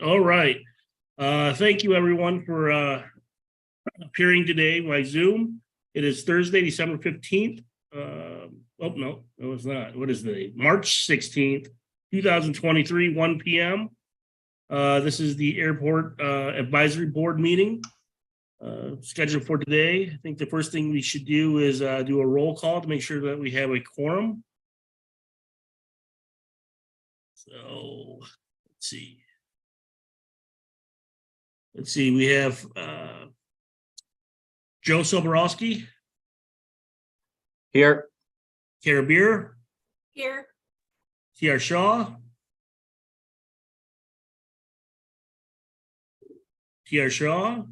All right. Thank you everyone for appearing today by Zoom. It is Thursday, December 15th. No, it's not. What is the date? March 16th, 2023, 1 p.m. This is the Airport Advisory Board meeting scheduled for today. I think the first thing we should do is do a roll call to make sure that we have a quorum. So let's see. We have Joe Soborowski. Here. Kara Beer. Here. T.R. Shaw. T.R. Shaw.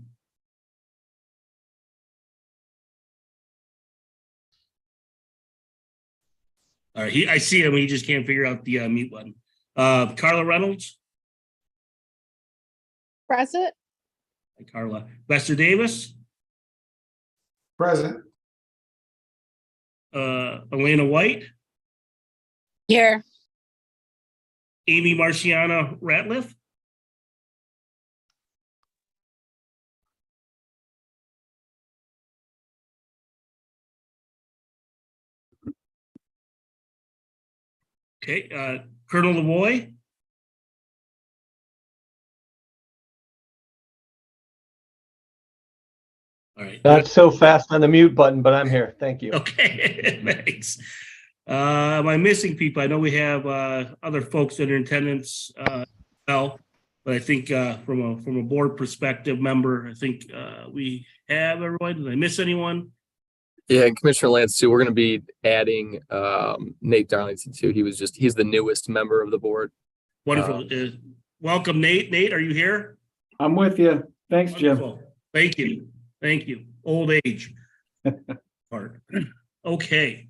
All right, I see him. He just can't figure out the mute button. Carla Reynolds. Present. Hi, Carla. Lester Davis. Present. Elena White. Here. Amy Marciana Ratliff. Okay, Colonel Lavoy. All right. Not so fast on the mute button, but I'm here. Thank you. Okay, thanks. Am I missing people? I know we have other folks that are in attendance well, but I think from a board perspective member, I think we have everyone. Did I miss anyone? Yeah, and Commissioner Lance too. We're going to be adding Nate Darlington too. He's the newest member of the board. Wonderful. Welcome, Nate. Nate, are you here? I'm with you. Thanks, Jim. Wonderful. Thank you. Thank you. Old age. Part. Okay.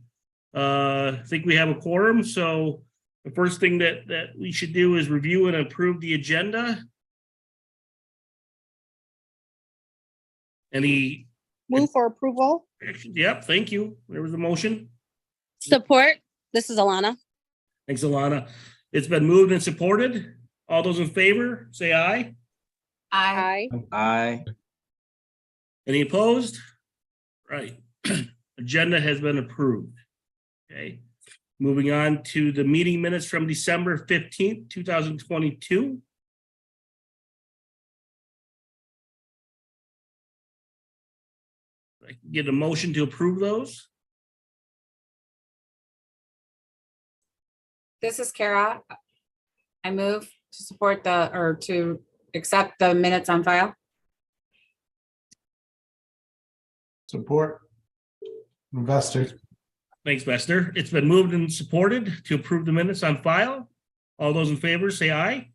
I think we have a quorum. So the first thing that we should do is review and approve the agenda. Any? Move for approval. Yep. Thank you. There was a motion. Support. This is Alana. Thanks, Alana. It's been moved and supported. All those in favor, say aye. Aye. Aye. Any opposed? Right. Agenda has been approved. Okay. Moving on to the meeting minutes from December 15th, 2022. I can get a motion to approve those. This is Kara. I move to support to accept the minutes on file. Support. Investors. Thanks, Bester. It's been moved and supported to approve the minutes on file. All those in favor say aye.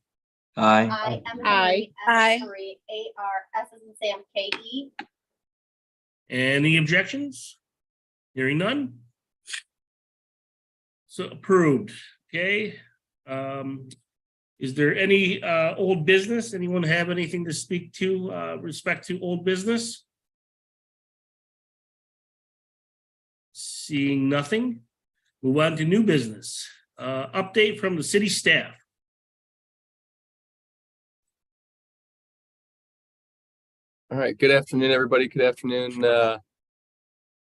Aye. Aye. Aye. A-R-S as in Sam, K-E. Any objections? Hearing none. So approved. Okay. Is there any old business? Anyone have anything to speak to respect to old business? Seeing nothing, move on to new business. Update from the city staff. All right. Good afternoon, everybody. Good afternoon,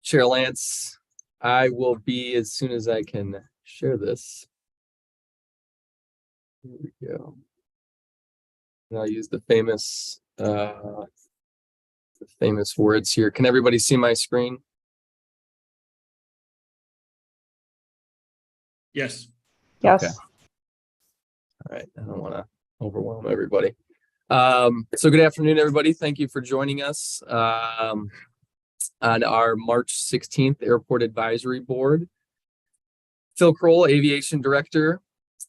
Chair Lance. I will be as soon as I can share this. Here we go. And I'll use the famous words here. Can everybody see my screen? Yes. Yes. Okay. All right. I don't want to overwhelm everybody. So good afternoon, everybody. Thank you for joining us on our March 16th Airport Advisory Board. Phil Kroll, Aviation Director,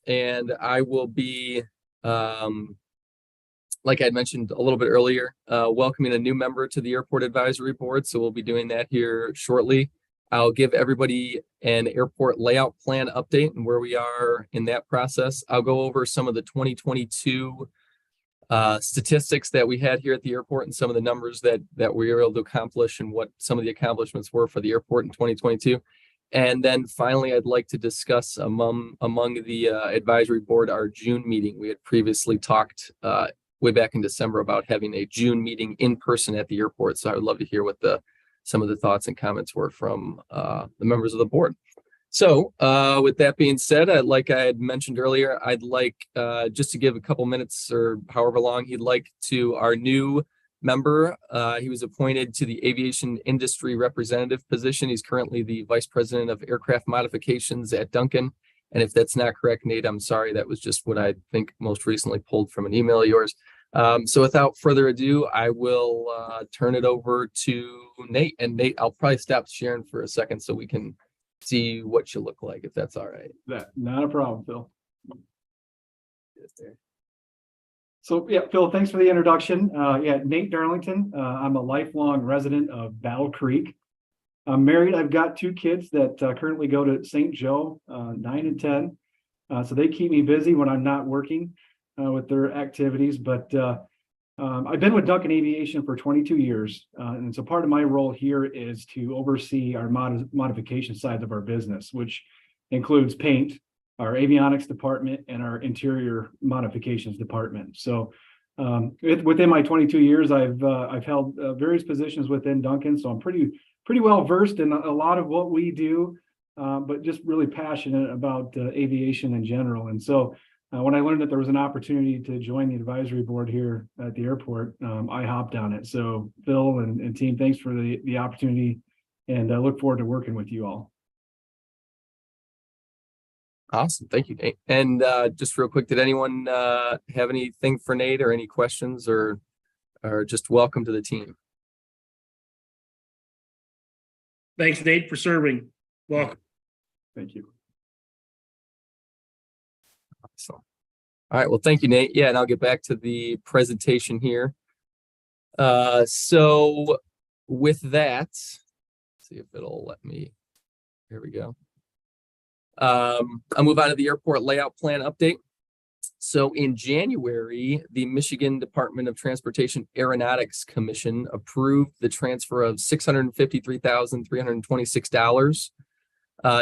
and I will be, like I mentioned a little bit earlier, welcoming a new member to the Airport Advisory Board. So we'll be doing that here shortly. I'll give everybody an airport layout plan update and where we are in that process. I'll go over some of the 2022 statistics that we had here at the airport and some of the numbers that we were able to accomplish and what some of the accomplishments were for the airport in 2022. And then finally, I'd like to discuss among the advisory board, our June meeting. We had previously talked way back in December about having a June meeting in person at the airport. So I would love to hear what some of the thoughts and comments were from the members of the board. So with that being said, like I had mentioned earlier, I'd like just to give a couple minutes or however long he'd like to our new member. He was appointed to the aviation industry representative position. He's currently the vice president of aircraft modifications at Duncan. And if that's not correct, Nate, I'm sorry. That was just what I think most recently pulled from an email of yours. So without further ado, I will turn it over to Nate. And Nate, I'll probably stop sharing for a second so we can see what you look like, if that's all right. Not a problem, Phil. So yeah, Phil, thanks for the introduction. Nate Darlington. I'm a lifelong resident of Battle Creek. I'm married. I've got 2 kids that currently go to St. Joe, 9 and 10. So they keep me busy when I'm not working with their activities. But I've been with Duncan Aviation for 22 years. And so part of my role here is to oversee our modification side of our business, which includes paint, our avionics department, and our interior modifications department. So within my 22 years, I've held various positions within Duncan. So I'm pretty well versed in a lot of what we do, but just really passionate about aviation in general. And so when I learned that there was an opportunity to join the advisory board here at the airport, I hopped on it. So Phil and team, thanks for the opportunity, and I look forward to working with you all. Awesome. Thank you, Nate. And just real quick, did anyone have anything for Nate or any questions or just welcome to the team? Thanks, Nate, for serving. Welcome. Thank you. Awesome. All right. Well, thank you, Nate. Yeah, and I'll get back to the presentation here. So with that, let's see if it'll let me. Here we go. I'll move on to the airport layout plan update. So in January, the Michigan Department of Transportation Aeronautics Commission approved the transfer of $653,326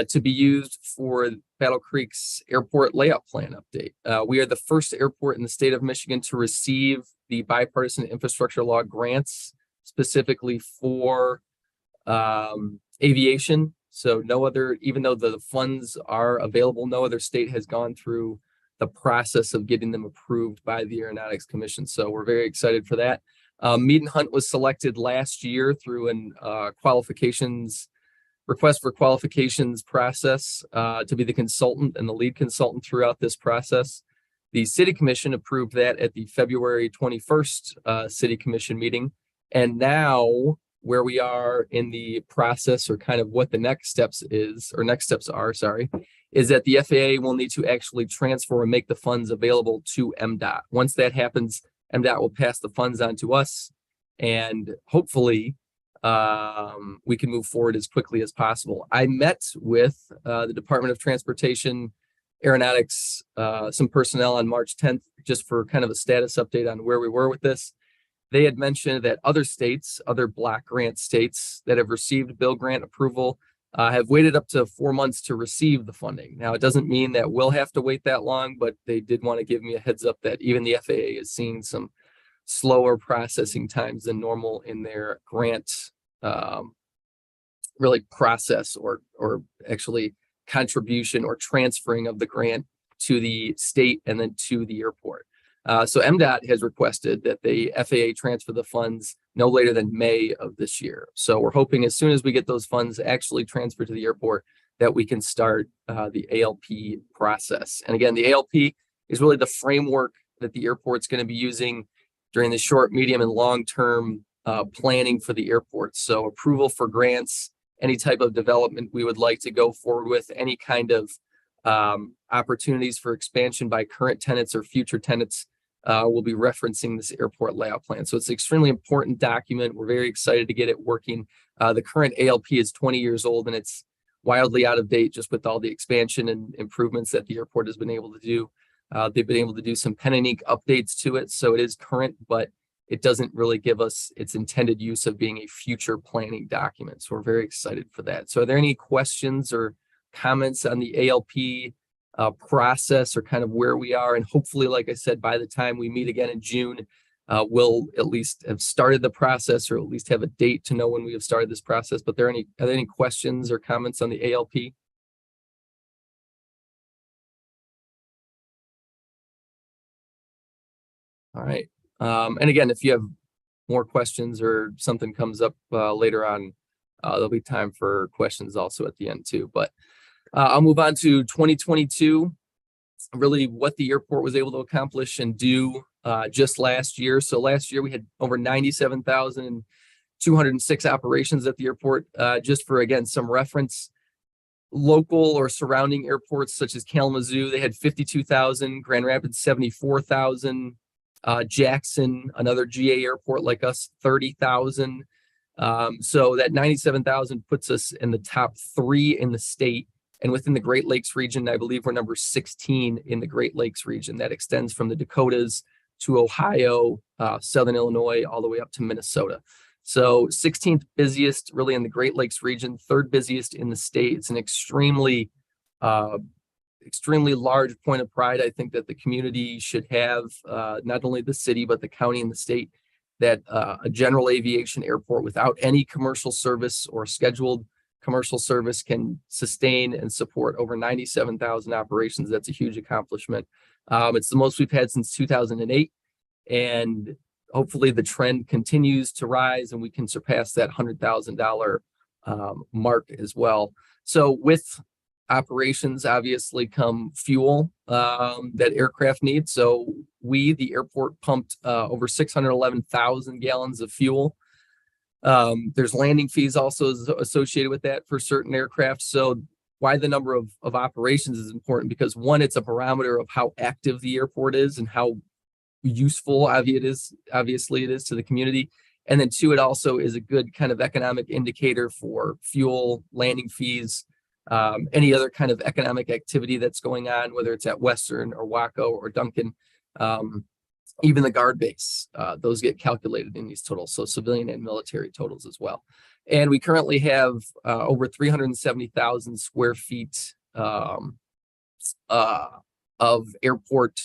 to be used for Battle Creek's airport layout plan update. We are the first airport in the state of Michigan to receive the bipartisan infrastructure law grants specifically for aviation. So no other, even though the funds are available, no other state has gone through the process of getting them approved by the Aeronautics Commission. So we're very excited for that. Mead and Hunt was selected last year through an request for qualifications process to be the consultant and the lead consultant throughout this process. The City Commission approved that at the February 21st City Commission meeting. And now where we are in the process, or kind of what the next steps are, is that the FAA will need to actually transfer and make the funds available to MDOT. Once that happens, MDOT will pass the funds on to us, and hopefully we can move forward as quickly as possible. I met with the Department of Transportation Aeronautics, some personnel on March 10th, just for kind of a status update on where we were with this. They had mentioned that other states, other block grant states that have received bill grant approval have waited up to 4 months to receive the funding. Now, it doesn't mean that we'll have to wait that long, but they did want to give me a heads up that even the FAA is seeing some slower processing times than normal in their grant really process or actually contribution or transferring of the grant to the state and then to the airport. So MDOT has requested that the FAA transfer the funds no later than May of this year. So we're hoping as soon as we get those funds actually transferred to the airport that we can start the ALP process. And again, the ALP is really the framework that the airport's going to be using during the short, medium, and long-term planning for the airport. So approval for grants, any type of development we would like to go forward with, any kind of opportunities for expansion by current tenants or future tenants. We'll be referencing this airport layout plan. So it's an extremely important document. We're very excited to get it working. The current ALP is 20 years old and it's wildly out of date just with all the expansion and improvements that the airport has been able to do. They've been able to do some pen and ink updates to it. So it is current, but it doesn't really give us its intended use of being a future planning document. So we're very excited for that. So are there any questions or comments on the ALP process or kind of where we are? And hopefully, like I said, by the time we meet again in June, we'll at least have started the process, or at least have a date to know when we have started this process. But are there any questions or comments on the ALP? All right. And again, if you have more questions or something comes up later on, there'll be time for questions also at the end too. But I'll move on to 2022, really what the airport was able to accomplish and do just last year. So last year we had over 97,206 operations at the airport. Just for, again, some reference, local or surrounding airports such as Kalamazoo, they had 52,000, Grand Rapids, 74,000, Jackson, another GA airport like us, 30,000. So that 97,000 puts us in the top 3 in the state. And within the Great Lakes region, I believe we're number 16 in the Great Lakes region. That extends from the Dakotas to Ohio, Southern Illinois, all the way up to Minnesota. So 16th busiest really in the Great Lakes region, 3rd busiest in the state. It's an extremely large point of pride. I think that the community should have, not only the city, but the county and the state, that a general aviation airport without any commercial service or scheduled commercial service can sustain and support over 97,000 operations. That's a huge accomplishment. It's the most we've had since 2008. And hopefully the trend continues to rise and we can surpass that $100,000 mark as well. So with operations obviously come fuel that aircraft need. So the airport pumped over 611,000 gallons of fuel. There's landing fees also associated with that for certain aircraft. So why the number of operations is important, because one, it's a barometer of how active the airport is and how useful obviously it is to the community. And then two, it also is a good kind of economic indicator for fuel, landing fees, any other kind of economic activity that's going on, whether it's at Western or Waco or Duncan, even the guard base, those get calculated in these totals. So civilian and military totals as well. And we currently have over 370,000 square feet of airport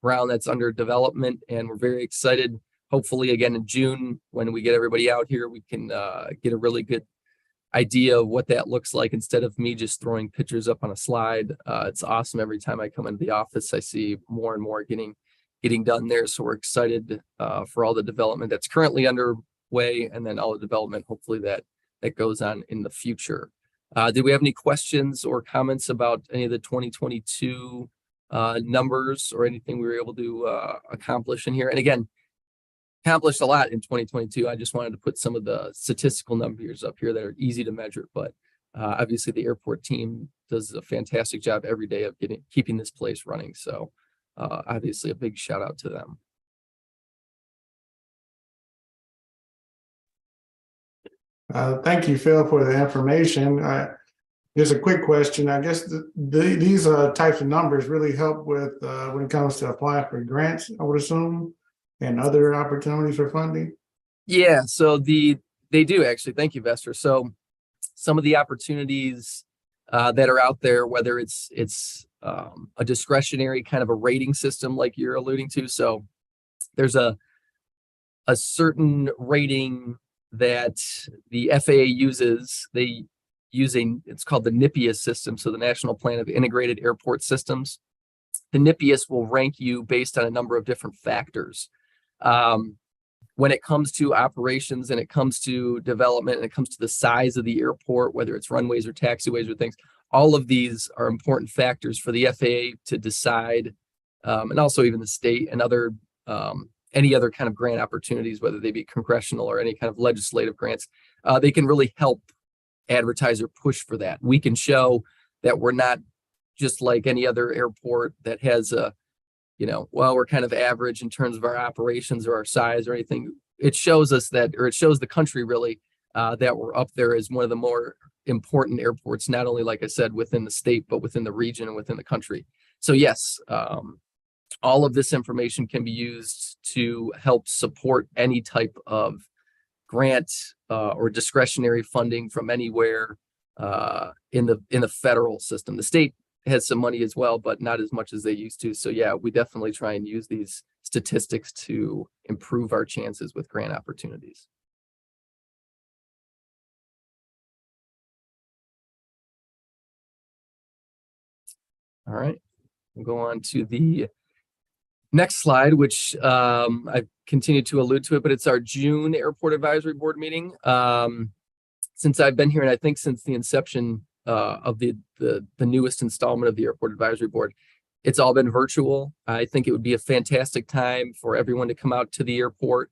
ground that's under development. And we're very excited. Hopefully again in June, when we get everybody out here, we can get a really good idea of what that looks like instead of me just throwing pictures up on a slide. It's awesome. Every time I come into the office, I see more and more getting done there. So we're excited for all the development that's currently underway, and then all the development hopefully that goes on in the future. Did we have any questions or comments about any of the 2022 numbers or anything we were able to accomplish in here? And again, accomplished a lot in 2022. I just wanted to put some of the statistical numbers up here that are easy to measure, but obviously the airport team does a fantastic job every day of keeping this place running. So obviously a big shout out to them. Thank you, Phil, for the information. Just a quick question. I guess these types of numbers really help with when it comes to applying for grants, I would assume, and other opportunities for funding. Yeah, so they do actually. Thank you, Vester. So some of the opportunities that are out there, whether it's a discretionary kind of a rating system like you're alluding to. So there's a certain rating that the FAA uses. They use it's called the NIPIAS system. So the National Plan of Integrated Airport Systems. The NIPIAS will rank you based on a number of different factors. When it comes to operations and it comes to development and it comes to the size of the airport, whether it's runways or taxiways or things, all of these are important factors for the FAA to decide, and also even the state and other any other kind of grant opportunities, whether they be congressional or any kind of legislative grants. They can really help advertiser push for that. We can show that we're not just like any other airport that has we're kind of average in terms of our operations or our size or anything. It shows us that, or it shows the country really that we're up there as one of the more important airports, not only, like I said, within the state, but within the region and within the country. So yes, all of this information can be used to help support any type of grant or discretionary funding from anywhere in the federal system. The state has some money as well, but not as much as they used to. So yeah, we definitely try and use these statistics to improve our chances with grant opportunities. All right, we'll go on to the next slide, which I've continued to allude to it, but it's our June Airport Advisory Board meeting. Since I've been here, and I think since the inception of the newest installment of the Airport Advisory Board, it's all been virtual. I think it would be a fantastic time for everyone to come out to the airport.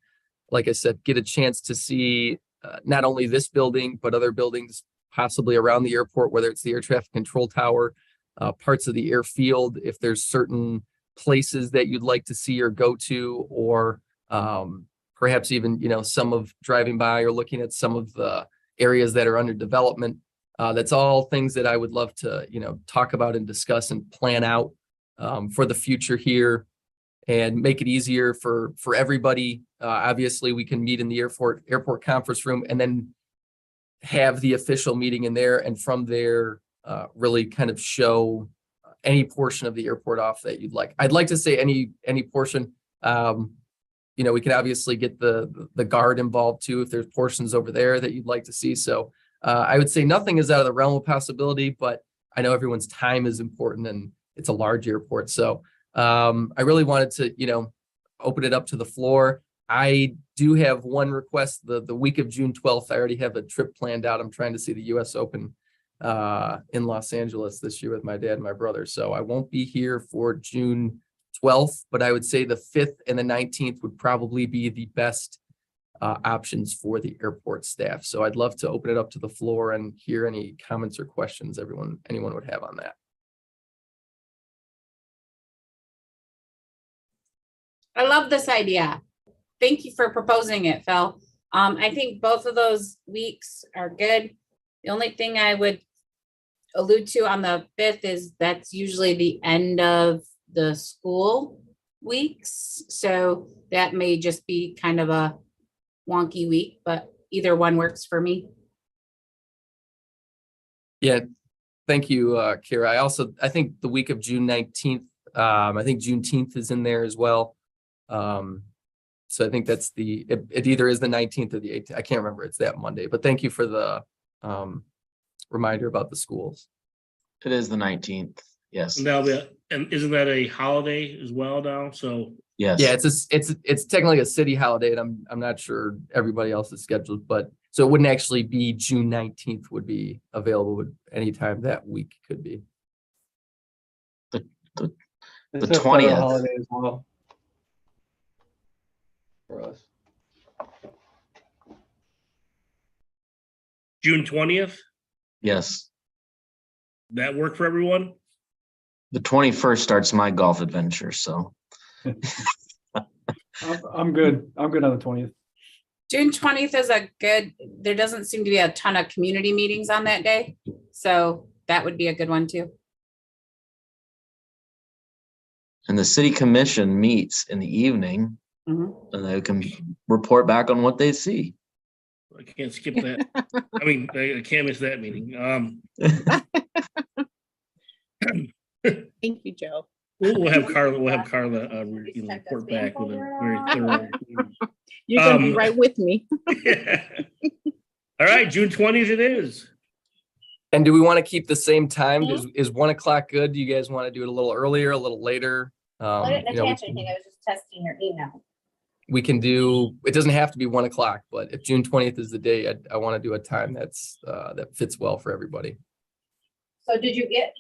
Like I said, get a chance to see not only this building, but other buildings possibly around the airport, whether it's the air traffic control tower, parts of the airfield, if there's certain places that you'd like to see or go to, or perhaps even, some of driving by or looking at some of the areas that are under development. That's all things that I would love to, talk about and discuss and plan out for the future here and make it easier for everybody. Obviously, we can meet in the airport conference room and then have the official meeting in there, and from there really kind of show any portion of the airport off that you'd like. I'd like to say any portion. We could obviously get the guard involved too if there's portions over there that you'd like to see. So I would say nothing is out of the realm of possibility, but I know everyone's time is important and it's a large airport. So I really wanted to, open it up to the floor. I do have one request. The week of June 12th, I already have a trip planned out. I'm trying to see the US Open in Los Angeles this year with my dad and my brother. So I won't be here for June 12th, but I would say the 5th and the 19th would probably be the best options for the airport staff. So I'd love to open it up to the floor and hear any comments or questions anyone would have on that. I love this idea. Thank you for proposing it, Phil. I think both of those weeks are good. The only thing I would allude to on the 5th is that's usually the end of the school weeks. So that may just be kind of a wonky week, but either one works for me. Yeah, thank you, Kara. I think the week of June 19th, I think Juneteenth is in there as well. So I think that's it either is the 19th or the 18th. I can't remember. It's that Monday, but thank you for the reminder about the schools. It is the 19th. Yes. And isn't that a holiday as well now? So Yes. Yeah, it's technically a city holiday, and I'm not sure everybody else is scheduled, but so it wouldn't actually be June 19th would be available anytime that week could be. It's The a federal 20th. holiday as well. For us. June 20th, Yes. that work for everyone? The 21st starts my golf adventure. So I'm good. I'm good on the 20th. June 20th is there doesn't seem to be a ton of community meetings on that day. So that would be a good one too. and the city commission meets in the evening Mhm. and they can report back on what they see. I can't skip that. I mean, I can't miss that meeting. Thank you, Joe. We'll have Carla, report back with a very thorough. You're gonna be right with me. All right, June 20th it is. And do we want to keep the same time? Is 1 o'clock good? Do you guys want to do it a little earlier, a little later? I didn't you know, attach anything. I was just testing your email. we can do, it doesn't have to be 1 o'clock, but if June 20th is the day, I want to do a time that's that fits well for everybody. So did you get,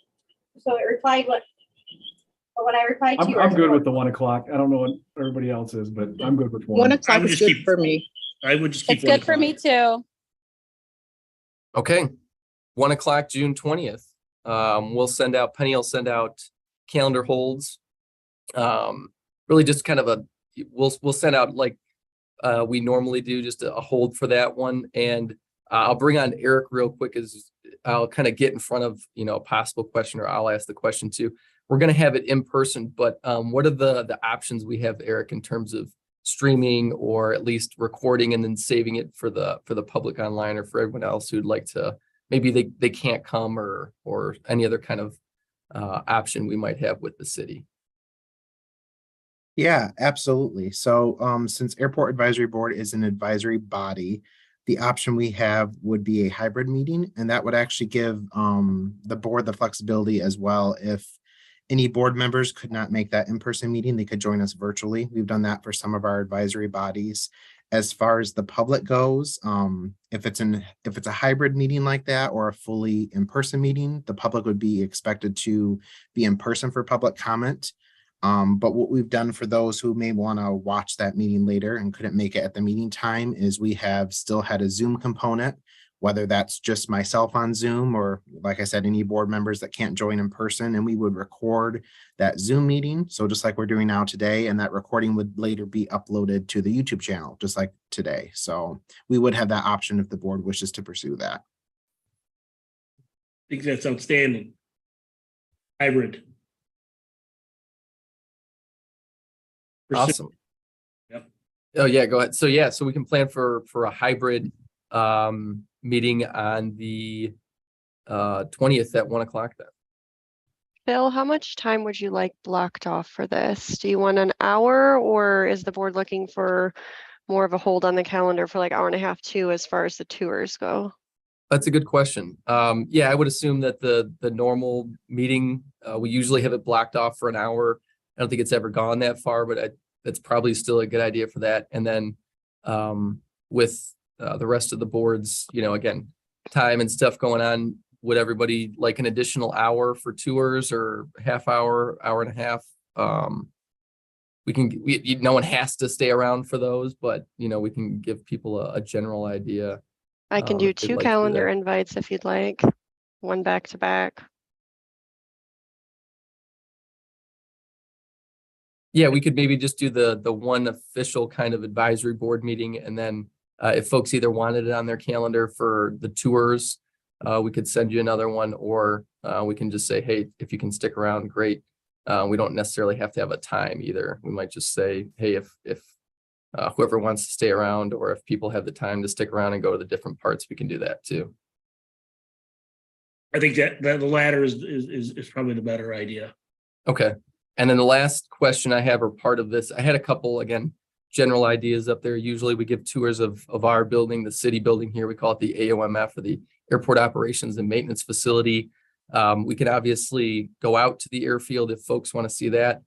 so it replied when I replied to you? I'm good with the 1 o'clock. I don't know what everybody else is, but I'm good with 1. 1 o'clock would is just good keep- for me. I would just keep. It's good for me too. Okay, 1 o'clock, June 20th. We'll send out, Penny will send out calendar holds. Really just kind of we'll send out like we normally do, just a hold for that one. And I'll bring on Eric real quick as I'll kind of get in front of, a possible question, or I'll ask the question too. we're going to have it in person, but what are the options we have, Eric, in terms of streaming or at least recording and then saving it for the public online or for everyone else who'd like to, maybe they can't come or any other kind of option we might have with the city? Yeah, absolutely. So since Airport Advisory Board is an advisory body, the option we have would be a hybrid meeting, and that would actually give the board the flexibility as well. If any board members could not make that in-person meeting, they could join us virtually. We've done that for some of our advisory bodies. As far as the public goes, if it's a hybrid meeting like that or a fully in-person meeting, the public would be expected to be in person for public comment. But what we've done for those who may want to watch that meeting later and couldn't make it at the meeting time is we have still had a Zoom component, whether that's just myself on Zoom or, like I said, any board members that can't join in person, and we would record that Zoom meeting. So just like we're doing now today, and that recording would later be uploaded to the YouTube channel, just like today. So we would have that option if the board wishes to pursue that. I think that's outstanding. Hybrid. Awesome. Yep. Oh yeah, go ahead. So yeah, so we can plan for a hybrid meeting on the 20th at 1 o'clock then. Phil, how much time would you like blocked off for this? Do you want an hour, or is the board looking for more of a hold on the calendar for like hour and a half too, as far as the tours go? That's a good question. Yeah, I would assume that the normal meeting, we usually have it blocked off for an hour. I don't think it's ever gone that far, but that's probably still a good idea for that. And then with the rest of the boards, again, time and stuff going on, would everybody like an additional hour for tours or half hour, hour and a half? No one has to stay around for those, but we can give people a general idea. I can do if they'd 2 like to do calendar that. invites if you'd like, one back to back. Yeah, we could maybe just do the one official kind of advisory board meeting, and then if folks either wanted it on their calendar for the tours, we could send you another one, or we can just say, hey, if you can stick around, great. We don't necessarily have to have a time either. We might just say, hey, if whoever wants to stay around, or if people have the time to stick around and go to the different parts, we can do that too. I think that the latter is probably the better idea. Okay. And then the last question I have, or part of this, I had a couple, again, general ideas up there. Usually we give tours of our building, the city building here. We call it the AOMF, or the Airport Operations and Maintenance Facility. We can obviously go out to the airfield if folks want to see that.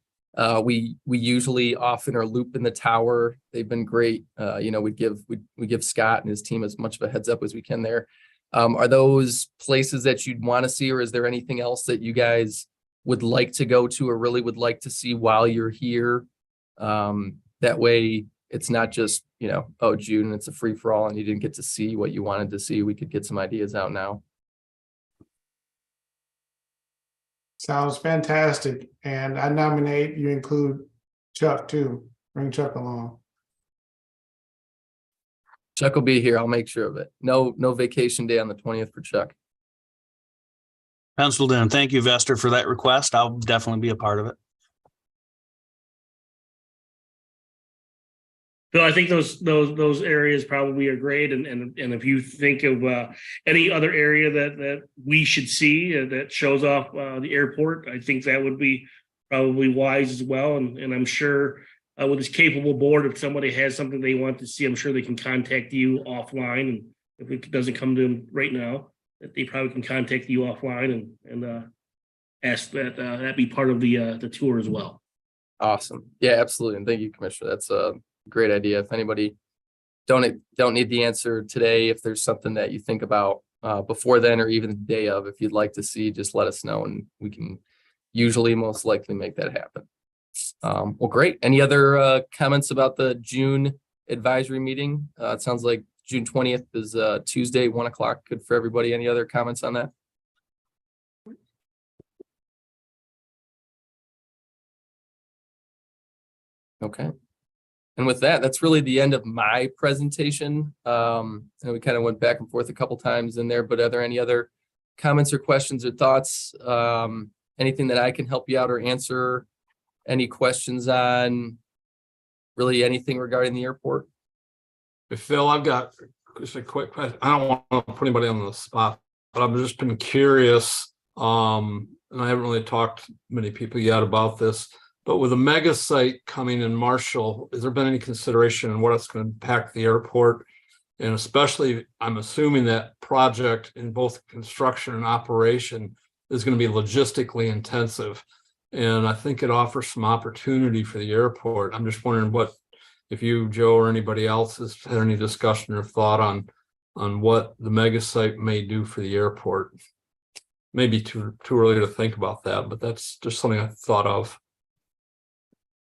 We usually often are looping the tower. They've been great. We give Scott and his team as much of a heads up as we can there. Are those places that you'd want to see, or is there anything else that you guys would like to go to or really would like to see while you're here? That way it's not just, June, it's a free for all and you didn't get to see what you wanted to see. We could get some ideas out now. Sounds fantastic. And I nominate you include Chuck too. Bring Chuck along. Chuck will be here. I'll make sure of it. No vacation day on the 20th for Chuck. Penciled in. Thank you, Vester, for that request. I'll definitely be a part of it. So I think those areas probably are great, and if you think of any other area that we should see that shows off the airport, I think that would be probably wise as well. And I'm sure with this capable board, if somebody has something they want to see, I'm sure they can contact you offline. And if it doesn't come to them right now, that they probably can contact you offline and ask that that be part of the tour as well. Awesome. Yeah, absolutely. And thank you, Commissioner. That's a great idea. If anybody don't need the answer today, if there's something that you think about before then, or even the day of, if you'd like to see, just let us know and we can usually most likely make that happen. Well, great. Any other comments about the June advisory meeting? It sounds like June 20th is Tuesday, 1 o'clock. Good for everybody. Any other comments on that? Okay. And with that, that's really the end of my presentation. And we kind of went back and forth a couple times in there, but are there any other comments or questions or thoughts anything that I can help you out or answer any questions on really anything regarding the airport? Phil, I've got just a quick question. I don't want to put anybody on the spot, but I've just been curious. And I haven't really talked to many people yet about this, but with a mega site coming in Marshall, has there been any consideration in what it's going to impact the airport? And especially, I'm assuming that project in both construction and operation is going to be logistically intensive. And I think it offers some opportunity for the airport. I'm just wondering if you, Joe, or anybody else has had any discussion or thought on what the mega site may do for the airport. Maybe too early to think about that, but that's just something I thought of.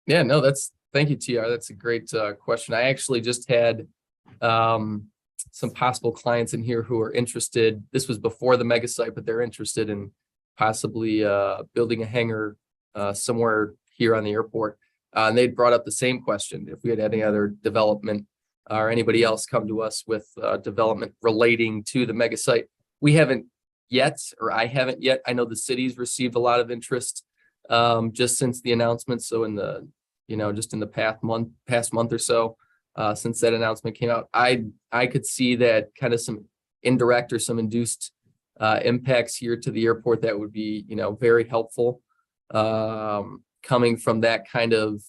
Yeah, no, thank you, TR. That's a great question. I actually just had some possible clients in here who are interested. This was before the mega site, but they're interested in possibly building a hangar somewhere here on the airport. And they'd brought up the same question, if we had any other development or anybody else come to us with development relating to the mega site. We haven't yet, or I haven't yet. I know the city's received a lot of interest just since the announcement. So in the, just in the past month or so, since that announcement came out, I could see that kind of some indirect or some induced impacts here to the airport that would be, very helpful. Coming from that kind of,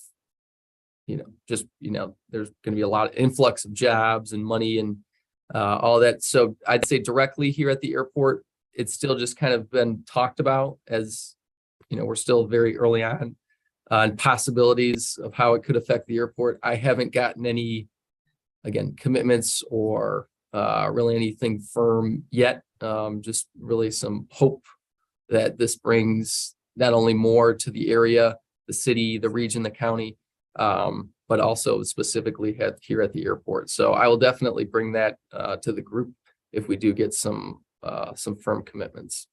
there's going to be a lot of influx of jobs and money and all that. So I'd say directly here at the airport, it's still just kind of been talked about as, we're still very early on possibilities of how it could affect the airport. I haven't gotten any, again, commitments or really anything firm yet. Just really some hope that this brings not only more to the area, the city, the region, the county, but also specifically here at the airport. So I will definitely bring that to the group if we do get some firm commitments.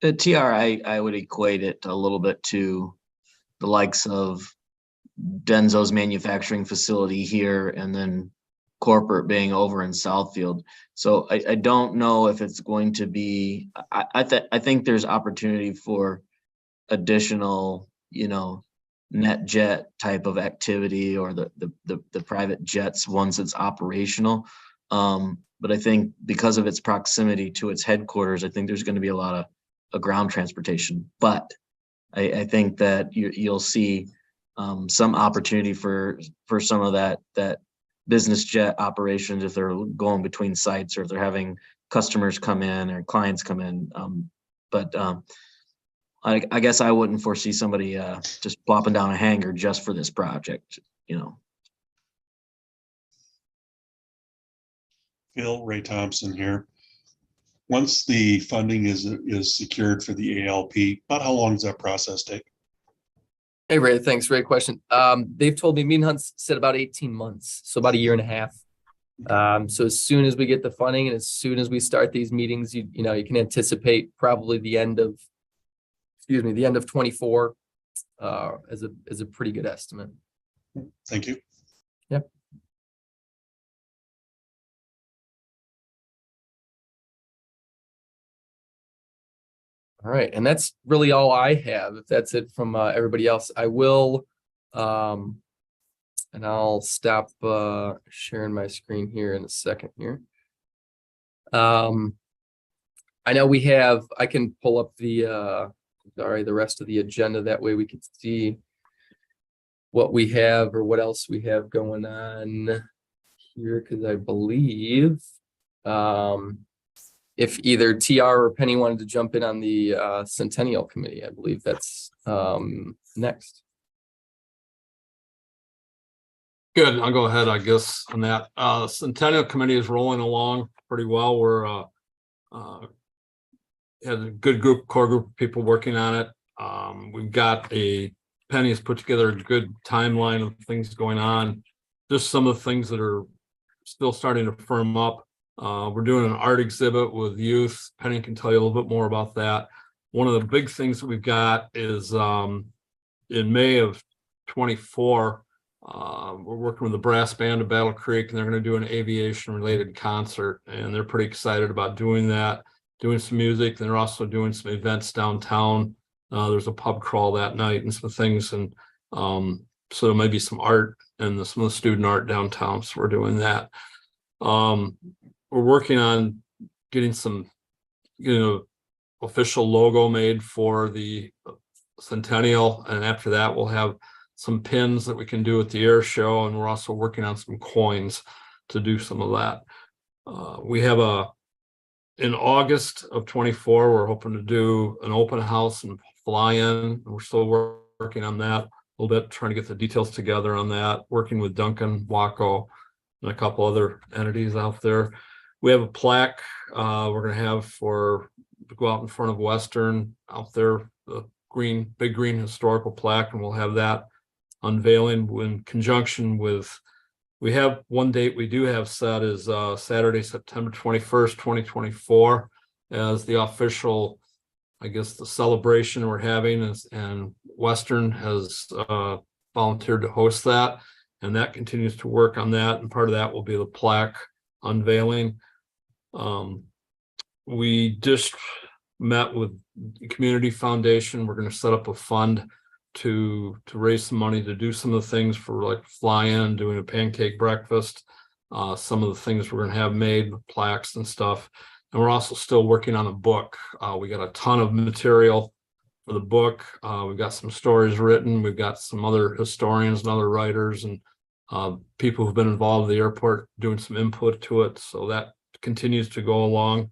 TR, I would equate it a little bit to the likes of Denso's manufacturing facility here and then corporate being over in Southfield. So I don't know if it's going to be, I think there's opportunity for additional, net jet type of activity or the private jets once it's operational. But I think because of its proximity to its headquarters, I think there's going to be a lot of ground transportation. But I think that you'll see some opportunity for some of that business jet operations if they're going between sites or if they're having customers come in or clients come in. But I guess I wouldn't foresee somebody just plopping down a hangar just for this project, Phil, Ray Thompson here. Once the funding is secured for the ALP, about how long does that process take? Hey, Ray, thanks. Great question. They've told me, Mean Hunt's said about 18 months, so about a year and a half. So as soon as we get the funding and as soon as we start these meetings, you can anticipate probably the end of 24 as a pretty good estimate. Thank you. Yep. All right, and that's really all I have. If that's it from everybody else, I will, and I'll stop sharing my screen here in a second here. I know I can pull up the rest of the agenda. That way we can see what we have or what else we have going on here, because I believe if either TR or Penny wanted to jump in on the Centennial Committee, I believe that's next. Good. I'll go ahead, I guess, on that. Centennial Committee is rolling along pretty well. We're had a good core group of people working on it. We've got Penny has put together a good timeline of things going on. Just some of the things that are still starting to firm up. We're doing an art exhibit with youth. Penny can tell you a little bit more about that. One of the big things that we've got is in May of 24, we're working with the brass band of Battle Creek, and they're going to do an aviation related concert, and they're pretty excited about doing that. doing some music. They're also doing some events downtown. There's a pub crawl that night and some things, and so there might be some art and some of the student art downtown. So we're doing that. We're working on getting some, official logo made for the Centennial, and after that we'll have some pins that we can do at the air show, and we're also working on some coins to do some of that. We have in August of 24, we're hoping to do an open house and fly-in. We're still working on that a little bit, trying to get the details together on that, working with Duncan, Waco, and a couple other entities out there. We have a plaque we're going to have to go out in front of Western out there, the big green historical plaque, and we'll have that unveiling in conjunction with, we have one date we do have set is Saturday, September 21st, 2024 as the official, I guess, the celebration we're having and Western has volunteered to host that, and that continues to work on that, and part of that will be the plaque unveiling. We just met with the Community Foundation. We're going to set up a fund to raise some money to do some of the things for like fly-in, doing a pancake breakfast, some of the things we're going to have made with plaques and stuff. And we're also still working on a book. We got a ton of material for the book. We've got some stories written. We've got some other historians and other writers and people who've been involved with the airport doing some input to it. So that continues to go along.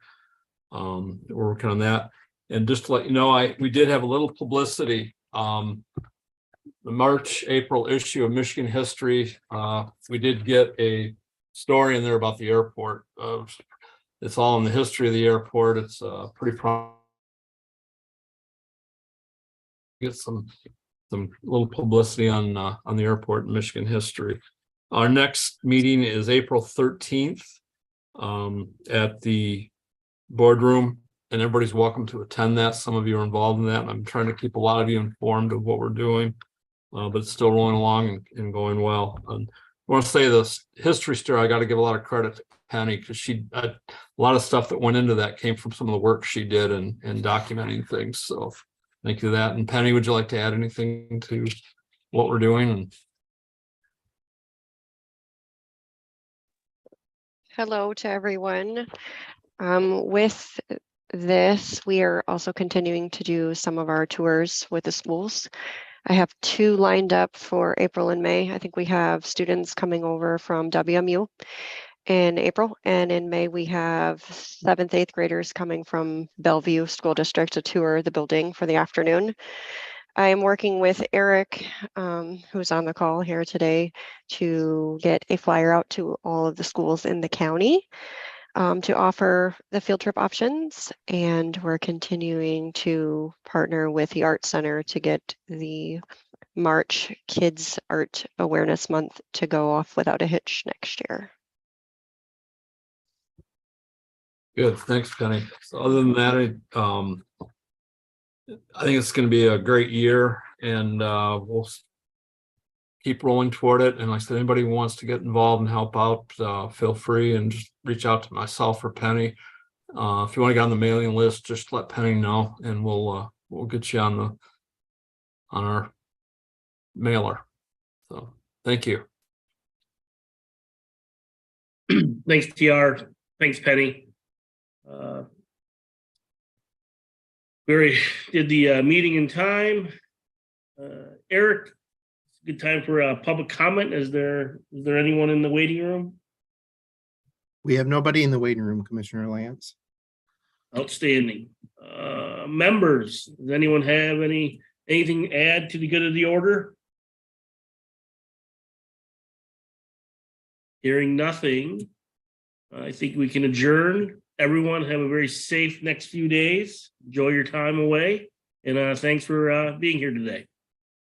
We're working on that. And just to let you know, we did have a little publicity. The March-April issue of Michigan History, we did get a story in there about the airport. It's all in the history of the airport. It's pretty get some little publicity on the airport in Michigan history. Our next meeting is April 13th at the boardroom, and everybody's welcome to attend that. Some of you are involved in that, and I'm trying to keep a lot of you informed of what we're doing, but it's still rolling along and going well. And I want to say this history story, I got to give a lot of credit to Penny, because she a lot of stuff that went into that came from some of the work she did in documenting things. So thank you for that. And Penny, would you like to add anything to what we're doing? And Hello to everyone. With this, we are also continuing to do some of our tours with the schools. I have 2 lined up for April and May. I think we have students coming over from WMU in April, and in May we have 7th, 8th graders coming from Bellevue School District to tour the building for the afternoon. I am working with Eric, who's on the call here today, to get a flyer out to all of the schools in the county to offer the field trip options. And we're continuing to partner with the Art Center to get the March Kids Art Awareness Month to go off without a hitch next year. good, thanks, Penny. So other than that, I think it's going to be a great year, and we'll keep rolling toward it. And like I said, anybody who wants to get involved and help out, feel free and just reach out to myself or Penny. If you want to get on the mailing list, just let Penny know, and we'll get you on our mailer. So thank you. Thanks, TR. Thanks, Penny. We did the meeting in time. Eric, it's a good time for a public comment. Is there anyone in the waiting room? We have nobody in the waiting room, Commissioner Lance. Outstanding. Members, does anyone have anything to add to the good of the order? Hearing nothing, I think we can adjourn. Everyone have a very safe next few days. Enjoy your time away. And thanks for being here today.